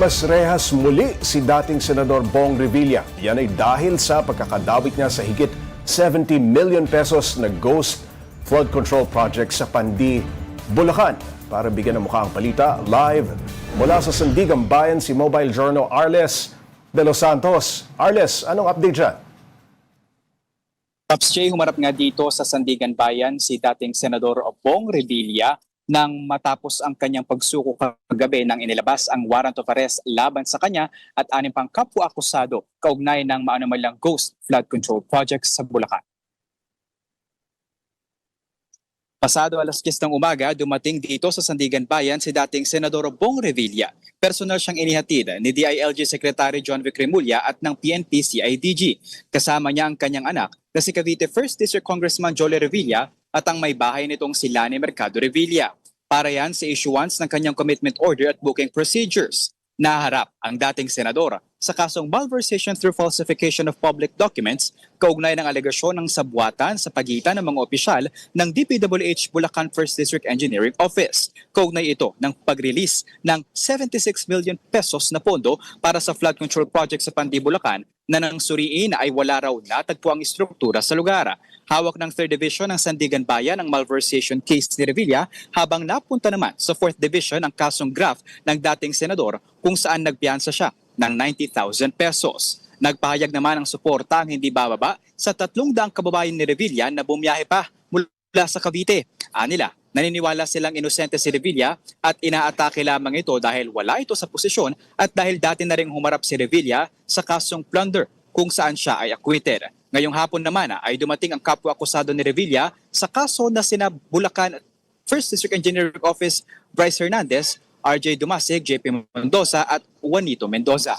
Ipinalmas rehas muli si dating Senador Bong Revilla. Yan ay dahil sa pagkakadawit niya sa higit 70 million pesos na ghost flood control project sa Pandi, Bulacan. Para bigyan ng mukha ang balita, live mula sa Sandigan Bayan si Mobile Journal Arles de los Santos. Arles, anong update dyan? Pops J, humarap nga dito sa Sandigan Bayan si dating Senador Bong Revilla nang matapos ang kanyang pagsuko kagabi nang inilabas ang warrant of arrest laban sa kanya at anim pang kapwa-akusado kaugnay ng maanumalang ghost flood control project sa Bulacan. Pasado alas 10 ng umaga, dumating dito sa Sandigan Bayan si dating Senador Bong Revilla. Personal siyang inihatid ni DILG Secretary John Vic Remulla at ng PNP CIDG. Kasama niya ang kanyang anak na si Cavite 1st District Congressman Jolie Revilla at ang may bahay nitong si Lani Mercado Revilla. Para yan sa issuance ng kanyang commitment order at booking procedures. Naharap ang dating senador sa kasong malversation through falsification of public documents kaugnay ng alegasyon ng sabwatan sa pagitan ng mga opisyal ng DPWH Bulacan 1st District Engineering Office. Kaugnay ito ng pag-release ng 76 million pesos na pondo para sa flood control project sa Pandi, Bulacan na nang suriin ay wala raw natagpo ang istruktura sa lugar. Hawak ng 3rd Division ng Sandigan Bayan ang malversation case ni Revilla habang napunta naman sa 4th Division ang kasong graft ng dating senador kung saan nagpiyansa siya ng 90,000 pesos. Nagpahayag naman ng suporta ang hindi bababa sa 300 kababayan ni Revilla na bumiyahe pa mula sa Cavite. Anila, naniniwala silang inosente si Revilla at inaatake lamang ito dahil wala ito sa posisyon at dahil dati na ring humarap si Revilla sa kasong plunder kung saan siya ay acquitted. Ngayong hapon naman ay dumating ang kapwa-akusado ni Revilla sa kaso na sina Bulacan 1st District Engineering Office Bryce Hernandez, RJ Dumasig, JP Mendoza at Juanito Mendoza.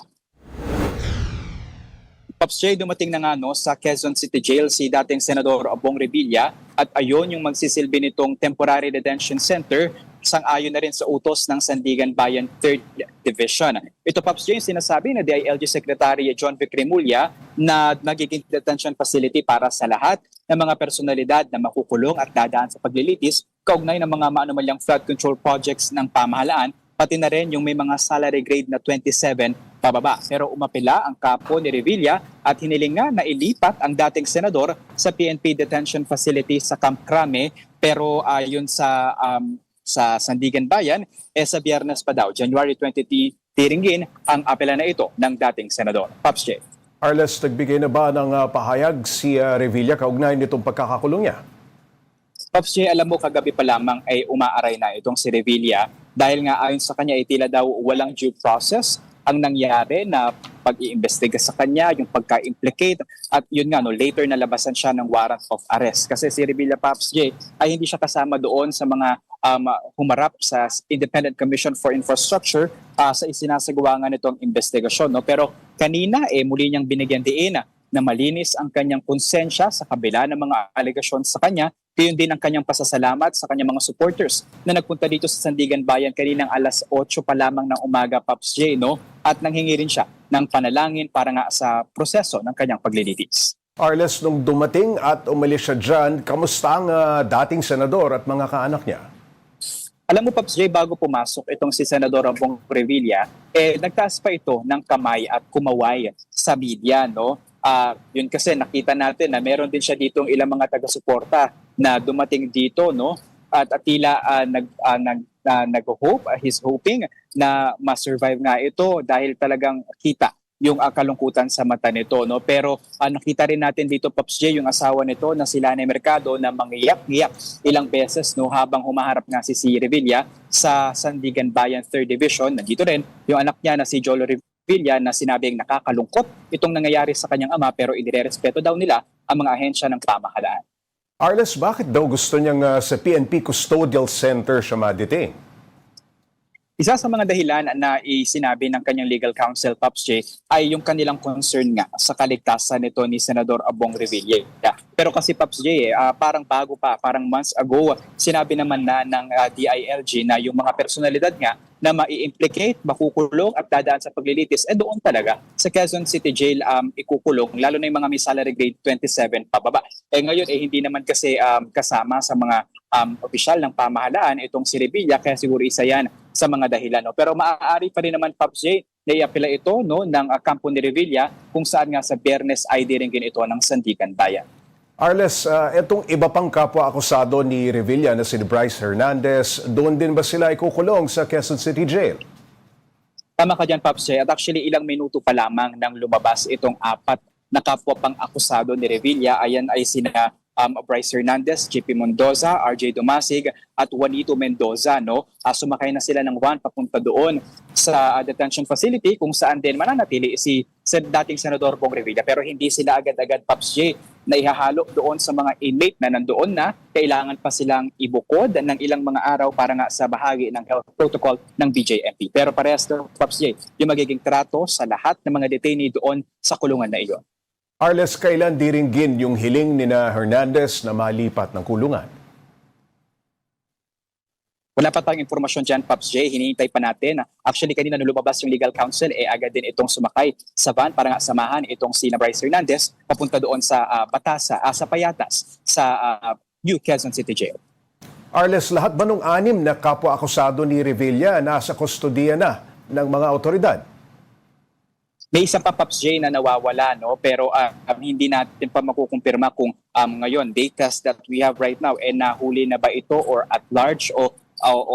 Pops J, dumating na nga sa Quezon City Jail si dating Senador Bong Revilla at ayon yung magsisilbi nitong Temporary Detention Center sang-ayon na rin sa utos ng Sandigan Bayan 3rd Division. Ito, Pops J, sinasabi na DILG Secretary John Vic Remulla na magiging detention facility para sa lahat ng mga personalidad na makukulong at dadaan sa paglilitis kaugnay ng mga maanumalyang flood control projects ng pamahalaan, pati na rin yung may mga salary grade na 27 pababa. Pero umapila ang kapo ni Revilla at hiniling nga na ilipat ang dating senador sa PNP Detention Facility sa Camp Crame, pero ayon sa Sandigan Bayan, sa Biyernes pa daw, January 20, tiringgin ang apela na ito ng dating senador. Pops J. Arles, nagbigay na ba ng pahayag si Revilla kaugnay nitong pagkakakulong niya? Pops J, alam mo, kagabi pa lamang ay umaaray na itong si Revilla dahil nga ayon sa kanya tila daw walang due process ang nangyari na pag-iimbestiga sa kanya, yung pagka-implicate at yun nga, later nalabasan siya ng warrant of arrest. Kasi si Revilla, Pops J, ay hindi siya kasama doon sa mga humarap sa Independent Commission for Infrastructure sa isinasagawa nga nitong investigasyon. No? Pero kanina muli niyang binigyan diin na malinis ang kanyang konsensya sa kabila ng mga alegasyon sa kanya. Gayon din ang kanyang pasasalamat sa kanyang mga supporters na nagpunta dito sa Sandigan Bayan kaninang alas 8 pa lamang ng umaga, Pops J, no? At nanghingi rin siya ng panalangin para nga sa proseso ng kanyang paglilitis. Arles, nung dumating at umalis siya dyan, kamusta ang dating senador at mga kaanak niya? Alam mo, Pops J, bago pumasok itong si Senador Bong Revilla, nagtaas pa ito ng kamay at kumaway sa media, no? Yun kasi nakita natin na meron din siya ditong ilang mga taga-suporta na dumating dito, no? At tila nag-hope, he's hoping na ma-survive nga ito dahil talagang kita yung kalungkutan sa mata nito, no? Pero nakita rin natin dito, Pops J, yung asawa nito na si Lani Mercado na mangiyak-iyak ilang beses, no, habang humaharap nga si Revilla sa Sandigan Bayan 3rd Division. Nandito rin yung anak niya na si Jolie Revilla na sinabing nakakalungkot itong nangyayari sa kanyang ama pero inirerespeto daw nila ang mga ahensya ng pamahalaan. Arles, bakit daw gusto niyang sa PNP Custodial Center siya ma-detain? Isa sa mga dahilan na isinabi ng kanyang legal counsel, Pops J, ay yung kanilang concern nga sa kaligtasan nito ni Senador Bong Revilla. Pero kasi, Pops J, parang bago pa, parang months ago, sinabi naman na ng DILG na yung mga personalidad nga na mai-implicate, makukulong at dadaan sa paglilitis, doon talaga sa Quezon City Jail ikukulong, lalo na yung mga may salary grade 27 pababa. Ngayon hindi naman kasi kasama sa mga opisyal ng pamahalaan itong si Revilla, kaya siguro isa yan sa mga dahilan. No? Pero maaari pa rin naman, Pops J, naiapila ito no, ng kampo ni Revilla kung saan nga sa Biyernes ay diringgin ito ng Sandigan Bayan. Arles, itong iba pang kapwa-akusado ni Revilla na si Bryce Hernandez, doon din ba sila ikukulong sa Quezon City Jail? Tama ka dyan, Pops Jay. At actually, ilang minuto pa lamang nang lumabas itong apat na kapwa pang akusado ni Revilla. Ayan ay sina Bryce Hernandez, JP Mendoza, RJ Dumasig at Juanito Mendoza. No? Sumakay na sila ng van papunta doon sa detention facility kung saan din mananatili si dating Senador Bong Revilla. Pero hindi sila agad-agad, Pops J, na ihahalo doon sa mga inmate na nandoon na. Kailangan pa silang ibukod ng ilang mga araw para nga sa bahagi ng health protocol ng BJMP. Pero parehas to, Pops J, yung magiging trato sa lahat ng mga detainee doon sa kulungan na iyon. Arles, kailan diringgin yung hiling ni na Hernandez na malipat ng kulungan? Wala pa tayong informasyon dyan, Pops J. Hinihintay pa natin. Actually, kanina nung lumabas yung legal counsel, agad din itong sumakay sa van para nga samahan itong si Bryce Hernandez papunta doon sa sa Payatas, sa New Quezon City Jail. Arles, lahat ba nung 6 na kapwa-akusado ni Revilla nasa kustodiya na ng mga otoridad? May isa pa, Pops J, na nawawala, no? Pero hindi natin pa makukumpirma kung ngayon, data that we have right now, nahuli na ba ito or at large o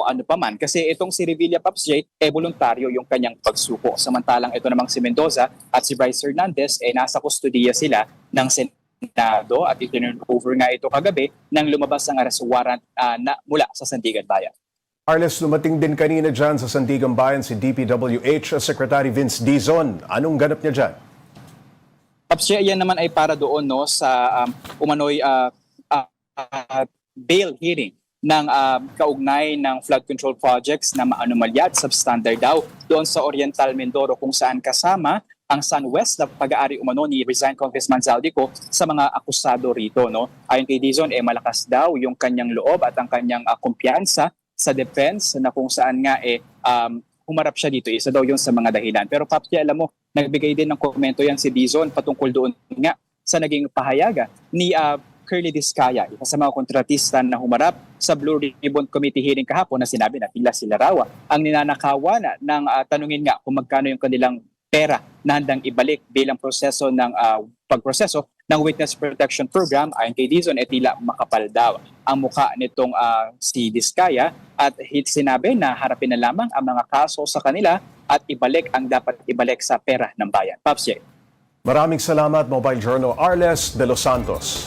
ano pa man. Kasi itong si Revilla, Pops J, voluntaryo yung kanyang pagsuko. Samantalang ito namang si Mendoza at si Bryce Hernandez, nasa kustodiya sila ng Senado at itinurn over nga ito kagabi nang lumabas ang arrest warrant mula sa Sandigan Bayan. Arles, lumating din kanina dyan sa Sandigan Bayan si DPWH Secretary Vince Dizon. Anong ganap niya dyan? Pops J, yan naman ay para doon no, sa umano'y bail hearing ng kaugnay ng flood control projects na maanomalya at substandard daw doon sa Oriental Mindoro kung saan kasama ang SunWest na pag-aari umano ni resigned Congressman Zaldico sa mga akusado rito. No? Ayon kay Dizon, malakas daw yung kanyang loob at ang kanyang kumpiyansa sa defense na kung saan nga humarap siya dito. Isa daw yun sa mga dahilan. Pero Papi, alam mo, nagbigay din ng komento yan si Dizon patungkol doon nga sa naging pahayaga ni Curly Discaya, isa sa mga kontratista na humarap sa Blue Ribbon Committee hearing kahapon na sinabi na tila sila raw ang ninanakawan ng tanungin nga kung magkano yung kanilang pera na handang ibalik bilang proseso ng pagproseso ng Witness Protection Program. Ayon kay Dizon, tila makapal daw ang mukha nitong si Discaya at sinabi na harapin na lamang ang mga kaso sa kanila at ibalik ang dapat ibalik sa pera ng bayan. Pops J. Maraming salamat, Mobile Journal Arles de los Santos.